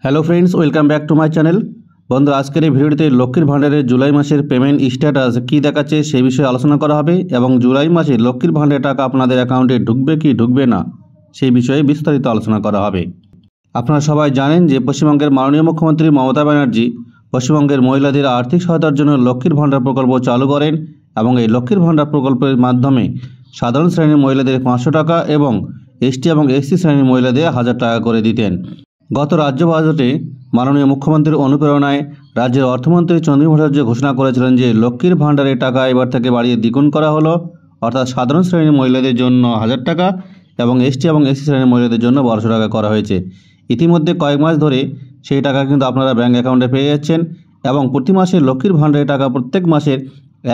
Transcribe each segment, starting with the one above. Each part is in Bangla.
Hello friends, welcome back to my channel. বন্ধু, আজকের এই ভিডিওটিতে লক্ষ্মীর ভাণ্ডারের জুলাই মাসের পেমেন্ট স্ট্যাটাস কী দেখাচ্ছে সেই বিষয়ে আলোচনা করা হবে এবং জুলাই মাসে লক্ষ্মীর ভাণ্ডারের টাকা আপনাদের অ্যাকাউন্টে ঢুকবে কি ঢুকবে না সেই বিষয়ে বিস্তারিত আলোচনা করা হবে। আপনারা সবাই জানেন যে পশ্চিমবঙ্গের মাননীয় মুখ্যমন্ত্রী মমতা ব্যানার্জি পশ্চিমবঙ্গের মহিলাদের আর্থিক সহায়তার জন্য লক্ষ্মীর ভাণ্ডার প্রকল্প চালু করেন এবং এই লক্ষ্মীর ভাণ্ডার প্রকল্পের মাধ্যমে সাধারণ শ্রেণীর মহিলাদের 500 টাকা এবং এসটি এবং এসসি শ্রেণীর মহিলাদের 1000 টাকা করে দিতেন। গত রাজ্য বাজেটে মাননীয় মুখ্যমন্ত্রীর অনুপ্রেরণায় রাজ্যের অর্থমন্ত্রী চন্দ্রিমা ভট্টাচার্য ঘোষণা করেছিলেন যে লক্ষ্মীর ভাণ্ডারের টাকা এবার থেকে বাড়িয়ে দ্বিগুণ করা হলো, অর্থাৎ সাধারণ শ্রেণীর মহিলাদের জন্য 1000 টাকা এবং এসটি এবং এসসি শ্রেণীর মহিলাদের জন্য 1200 টাকা করা হয়েছে। ইতিমধ্যে কয়েক মাস ধরে সেই টাকা কিন্তু আপনারা ব্যাঙ্ক অ্যাকাউন্টে পেয়ে যাচ্ছেন এবং প্রতি মাসে লক্ষ্মীর ভাণ্ডারের টাকা প্রত্যেক মাসের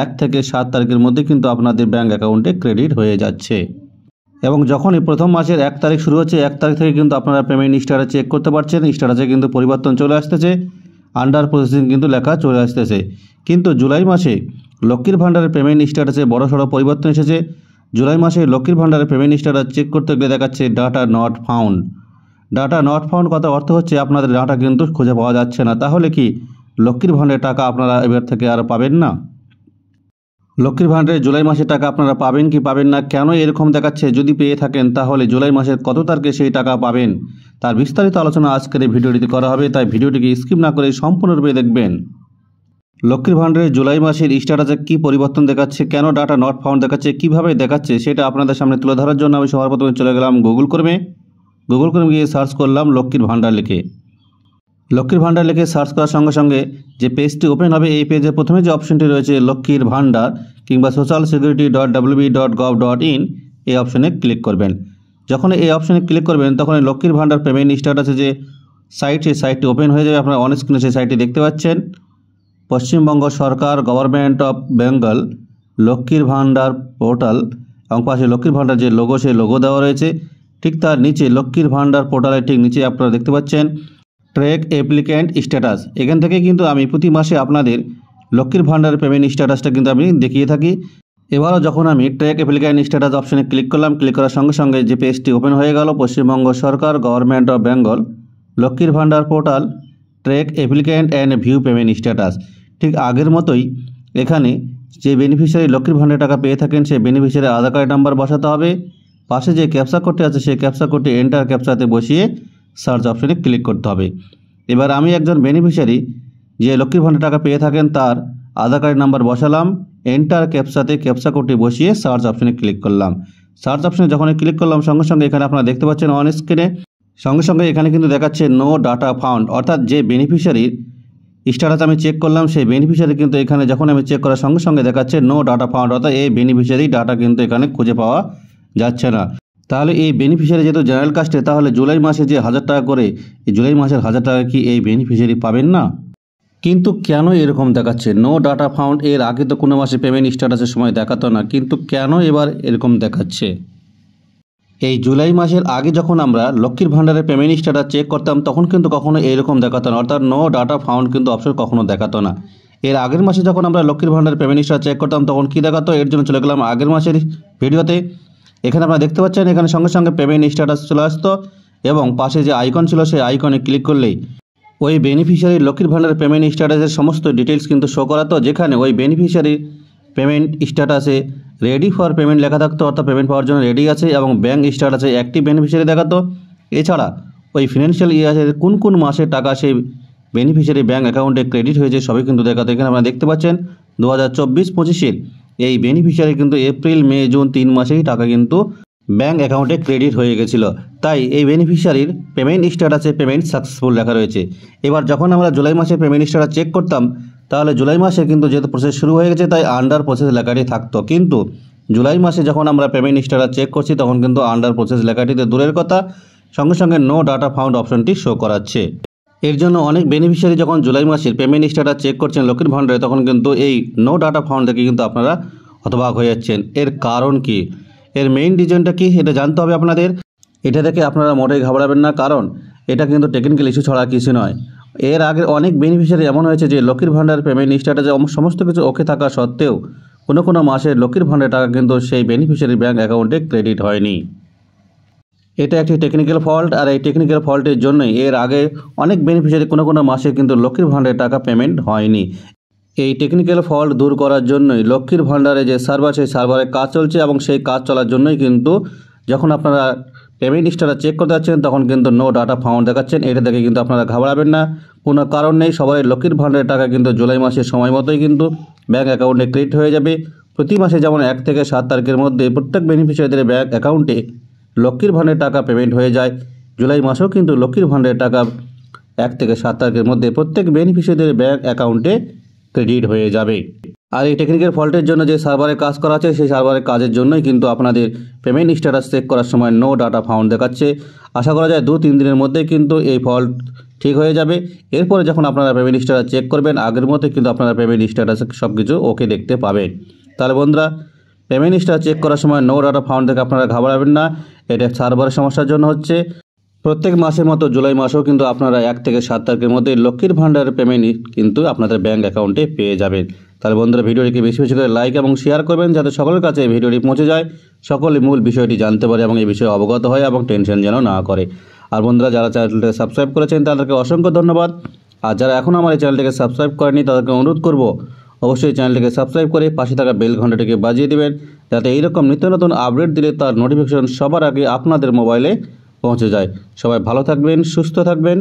1 থেকে 7 তারিখের মধ্যে কিন্তু আপনাদের ব্যাঙ্ক অ্যাকাউন্টে ক্রেডিট হয়ে যাচ্ছে। এবং যখনই প্রথম মাসের 1 তারিখ শুরু হচ্ছে 1 তারিখ থেকে কিন্তু আপনারা পেমেন্ট স্ট্যাটাস চেক করতে পারছেন। স্ট্যাটাসে কিন্তু পরিবর্তন চলে আসতেছে, আন্ডার প্রসেসিং কিন্তু লেখা চলে আসতেছে। কিন্তু জুলাই মাসে লক্ষ্মীর ভাণ্ডারের পেমেন্ট স্ট্যাটাসে বড়সড় পরিবর্তন এসেছে। জুলাই মাসে লক্ষ্মীর ভাণ্ডারের পেমেন্ট স্ট্যাটাস চেক করতে গেলে দেখাচ্ছে data not found. Data not found কথা অর্থ হচ্ছে আপনাদের ডাটা কিন্তু খুঁজে পাওয়া যাচ্ছে না। তাহলে কি লক্ষ্মীর ভাণ্ডারের টাকা আপনারা এবার থেকে আর পাবেন না? লক্ষ্মীর ভাণ্ডারের জুলাই মাসের টাকা আপনারা পাবেন কি পাবেন না, কেন এরকম দেখাচ্ছে, যদি পেয়ে থাকেন তাহলে জুলাই মাসের কত তারিখে সেই টাকা পাবেন তার বিস্তারিত আলোচনা আজকের এই ভিডিওটিতে করা হবে, তাই ভিডিওটিকে স্কিপ না করে সম্পূর্ণরূপে দেখবেন। লক্ষ্মীর ভাণ্ডারের জুলাই মাসের স্ট্যাটাসে কী পরিবর্তন দেখাচ্ছে, কেন ডাটা নট ফাউন্ড দেখাচ্ছে, কীভাবে দেখাচ্ছে সেটা আপনাদের সামনে তুলে ধরার জন্য আমি সবার প্রথমে চলে গেলাম গুগল ক্রোমে গিয়ে সার্চ করলাম লক্ষ্মীর ভাণ্ডার লিখে। লক্ষ্মীর ভাণ্ডার লিখে সার্চ করার সঙ্গে সঙ্গে যে পেজটি ওপেন হবে, এই পেজের প্রথমে যে অপশনটি রয়েছে লক্ষ্মীর ভাণ্ডার কিংবা socialsecurity.wb.gov.in এই অপশনে ক্লিক করবেন। যখন এই অপশনে ক্লিক করবেন তখন লক্ষ্মীর ভাণ্ডার পেমেন্ট স্ট্যাটাসে যে সেই সাইটটি ওপেন হয়ে যাবে। আপনারা অন স্ক্রিনে সেই সাইটটি দেখতে পাচ্ছেন, পশ্চিমবঙ্গ সরকার গভর্নমেন্ট অফ বেঙ্গল লক্ষ্মীর ভাণ্ডার পোর্টাল এবং পাশে লক্ষ্মীর ভাণ্ডার যে লোগো সেই লোগো দেওয়া রয়েছে। ঠিক তার নিচে লক্ষ্মীর ভাণ্ডার পোর্টালের ঠিক নিচে আপনারা দেখতে পাচ্ছেন ট্র্যাক অ্যাপ্লিক্যান্ট স্ট্যাটাস। এখান থেকে কিন্তু আমি প্রতি মাসে আপনাদের লক্ষ্মীর ভাণ্ডারের পেমেন্ট স্ট্যাটাসটা কিন্তু আমি দেখিয়ে থাকি। এবারও যখন আমি ট্র্যাক অ্যাপ্লিক্যান্ট স্ট্যাটাস অপশনে ক্লিক করলাম, ক্লিক করার সঙ্গে সঙ্গে যে পেজটি ওপেন হয়ে গেল, পশ্চিমবঙ্গ সরকার গভর্নমেন্ট অফ বেঙ্গল লক্ষ্মীর ভাণ্ডার portal track applicant and view payment status. ঠিক আগের মতোই এখানে যে বেনিফিশিয়ারি লক্ষ্মীর ভাণ্ডারের টাকা পেয়ে থাকেন সেই বেনিফিশিয়ারি আধার কার্ড নাম্বার বসাতে হবে। পাশে যে ক্যাপচা কোডটি আছে সেই ক্যাপচা কোডটি এন্টার ক্যাপচাতে বসিয়ে সার্চ অপশনে ক্লিক করতে হবে। এবার আমি একজন বেনিফিশিয়ারি যে লক্ষ্মীর ভাণ্ডার টাকা পেয়ে থাকেন তার আধার কার্ড নাম্বার বসালাম, এন্টার ক্যাপচাতে ক্যাপচা কোডটি বসিয়ে সার্চ অপশনে ক্লিক করলাম। সার্চ অপশনে যখন ক্লিক করলাম সঙ্গে সঙ্গে এখানে আপনারা দেখতে পাচ্ছেন অন স্ক্রিনে সঙ্গে সঙ্গে এখানে কিন্তু দেখাচ্ছে নো ডাটা ফাউন্ড, অর্থাৎ যে বেনিফিশিয়ারির স্ট্যাটাস আমি চেক করলাম সেই বেনিফিশিয়ারি কিন্তু এখানে যখন আমি চেক করার সঙ্গে সঙ্গে দেখাচ্ছে নো ডাটা ফাউন্ড, অর্থাৎ এই বেনিফিশিয়ারি ডাটা কিন্তু এখানে খুঁজে পাওয়া যাচ্ছে না। তাহলে এই বেনিফিশিয়ারি যেহেতু জেনারেল কাস্টে, তাহলে জুলাই মাসে যে 1000 টাকা করে এই জুলাই মাসের 1000 টাকা কি এই বেনিফিশিয়ারি পাবেন না? কিন্তু কেন এরকম দেখাচ্ছে নো ডাটা ফাউন্ড? এর আগে তো কোনো মাসে পেমেন্ট স্ট্যাটাসের সময় দেখাতো না, কিন্তু কেন এবার এরকম দেখাচ্ছে? এই জুলাই মাসের আগে যখন আমরা লক্ষ্মীর ভাণ্ডারের পেমেন্ট স্ট্যাটাস চেক করতাম তখন কিন্তু কখনো এইরকম দেখাতো না, অর্থাৎ নো ডাটা ফাউন্ড কিন্তু অপশন কখনো দেখাতো না। এর আগের মাসে যখন আমরা লক্ষ্মীর ভাণ্ডারের পেমেন্ট স্ট্যাটাস চেক করতাম তখন কী দেখাতো, এর জন্য চলে গেলাম আগের মাসের ভিডিওতে। এখানে আপনারা দেখতে পাচ্ছেন এখানে সঙ্গে সঙ্গে পেমেন্ট স্ট্যাটাস চলে আসতো এবং পাশে যে আইকন ছিল সেই আইকনে ক্লিক করলেই ওই বেনিফিশিয়ারি লক্ষ্মীর ভাণ্ডারের পেমেন্ট স্ট্যাটাসের সমস্ত ডিটেলস কিন্তু শো করাতো, যেখানে ওই বেনিফিশিয়ারির পেমেন্ট স্ট্যাটাসে রেডি ফর পেমেন্ট লেখা থাকতো, অর্থাৎ পেমেন্ট পাওয়ার জন্য রেডি আছে, এবং ব্যাঙ্ক স্ট্যাটাসে অ্যাক্টিভ বেনিফিশিয়ারি দেখাতো। এছাড়া ওই ফিনান্সিয়াল ইয়ারের কোন কোন মাসে টাকা সেই বেনিফিশিয়ারি ব্যাঙ্ক অ্যাকাউন্টে ক্রেডিট হয়েছে সবই কিন্তু দেখাতো। এখানে আপনারা দেখতে পাচ্ছেন 2024-25-এর এই বেনিফিশিয়ারি কিন্তু এপ্রিল মে জুন 3 মাসেই টাকা কিন্তু ব্যাঙ্ক অ্যাকাউন্টে ক্রেডিট হয়ে গেছিলো, তাই এই বেনিফিশিয়ারির পেমেন্ট স্ট্যাটাসে পেমেন্ট সাকসেসফুল লেখা রয়েছে। এবার যখন আমরা জুলাই মাসে পেমেন্ট স্ট্যাটাস চেক করতাম তাহলে জুলাই মাসে কিন্তু যেহেতু প্রসেস শুরু হয়ে গেছে তাই আন্ডার প্রসেস লেখাটি থাকতো, কিন্তু জুলাই মাসে যখন আমরা পেমেন্ট স্ট্যাটাস চেক করছি তখন কিন্তু আন্ডার প্রসেস লেখাটিতে দূরের কথা সঙ্গে সঙ্গে নো ডাটা ফাউন্ড অপশনটি শো করাচ্ছে। এর জন্য অনেক বেনিফিশিয়ারি যখন জুলাই মাসের পেমেন্ট স্ট্যাটাস চেক করছেন লক্ষ্মীর ভাণ্ডারে তখন কিন্তু এই নো ডাটা ফাউন্ড থেকে কিন্তু আপনারা হতবাক হয়ে যাচ্ছেন। এর কারণ কি, এর মেইন রিজনটা কি এটা জানতে হবে আপনাদের। এটা থেকে আপনারা মোটেই ঘাবড়াবেন না, কারণ এটা কিন্তু টেকনিক্যাল ইস্যু ছাড়া কিছু নয়। এর আগে অনেক বেনিফিশিয়ারি এমন হয়েছে যে লক্ষ্মীর ভাণ্ডার পেমেন্ট স্ট্যাটাসে সমস্ত কিছু ওকে থাকা সত্ত্বেও কোনো মাসে লক্ষ্মীর ভাণ্ডারের টাকা কিন্তু সেই বেনিফিশিয়ারি ব্যাঙ্ক অ্যাকাউন্টে ক্রেডিট হয়নি। এটা একটি টেকনিক্যাল ফল্ট, আর এই টেকনিক্যাল ফল্টের জন্যই এর আগে অনেক বেনিফিশিয়ারি কোনো মাসে কিন্তু লক্ষ্মীর ভাণ্ডারের টাকা পেমেন্ট হয়নি। এই টেকনিক্যাল ফল্ট দূর করার জন্যই লক্ষ্মীর ভাণ্ডারে যে সার্ভার, সেই সার্ভারে কাজ চলছে, এবং সেই কাজ চলার জন্যই কিন্তু যখন আপনারা পেমেন্ট স্ট্যাটাস চেক করতে যাচ্ছেন তখন কিন্তু নো ডাটা ফাউন্ড দেখাচ্ছেন। এটা দেখে কিন্তু আপনারা ঘাবড়াবেন না, কোনো কারণ নেই। সবাই লক্ষ্মীর ভাণ্ডারের টাকা কিন্তু জুলাই মাসের সময় মতোই কিন্তু ব্যাঙ্ক অ্যাকাউন্টে ক্রেডিট হয়ে যাবে। প্রতি মাসে যেমন 1 থেকে 7 তারিখের মধ্যে প্রত্যেক বেনিফিশিয়ারিদের ব্যাঙ্ক অ্যাকাউন্টে লক্ষ্মীর ভাণ্ডারের টাকা পেমেন্ট হয়ে যায়, জুলাই মাসেও কিন্তু লক্ষ্মীর ভাণ্ডারের টাকা 1 থেকে 7 তারিখের মধ্যে প্রত্যেক বেনিফিশিয়ারিদের ব্যাঙ্ক অ্যাকাউন্টে ক্রেডিট হয়ে যাবে। আর এই টেকনিক্যাল ফল্টের জন্য যে সার্ভারে কাজ করা আছে, সেই সার্ভারের কাজের জন্যই কিন্তু আপনাদের পেমেন্ট স্ট্যাটাস চেক করার সময় নো ডাটা ফাউন্ড দেখাচ্ছে। আশা করা যায় 2-3 দিনের মধ্যে কিন্তু এই ফল্ট ঠিক হয়ে যাবে। এরপরে যখন আপনারা পেমেন্ট স্ট্যাটাস চেক করবেন, আগের মতো কিন্তু আপনারা পেমেন্ট স্ট্যাটাসে সব কিছু ওকে দেখতে পাবেন। তাহলে বন্ধুরা, পেমেন্ট স্ট্যাটাস চেক করার সময় নো ডাটা ফাউন্ড দেখে আপনারা ঘাবড়াবেন না, এটা সার্ভারের সমস্যার জন্য হচ্ছে। প্রত্যেক মাসের মতো জুলাই মাসেও কিন্তু আপনারা 1 থেকে 7 তারিখের মধ্যে লক্ষ্মীর ভাণ্ডারের পেমেন্ট কিন্তু আপনাদের ব্যাঙ্ক অ্যাকাউন্টে পেয়ে যাবেন। তাহলে বন্ধুরা, ভিডিওটিকে বেশি বেশি করে লাইক এবং শেয়ার করবেন, যাতে সকলের কাছে এই ভিডিওটি পৌঁছে যায়, সকলে মূল বিষয়টি জানতে পারে এবং এই বিষয়ে অবগত হয় এবং টেনশন যেন না করে। আর বন্ধুরা, যারা চ্যানেলটিকে সাবস্ক্রাইব করেছেন তাদেরকে অসংখ্য ধন্যবাদ। আর যারা এখন আমার এই চ্যানেলটিকে সাবস্ক্রাইব করেনি তাদেরকে অনুরোধ করব, অবশ্যই চ্যানেলটিকে সাবস্ক্রাইব করে পাশে থাকা বেল ঘন্টাটিকে বাজিয়ে দেবেন, যাতে এইরকম নিত্য নতুন আপডেট দিলে তার নোটিফিকেশন সবার আগে আপনাদের মোবাইলে পৌঁছে যায়। সবাই ভালো থাকবেন, সুস্থ থাকবেন।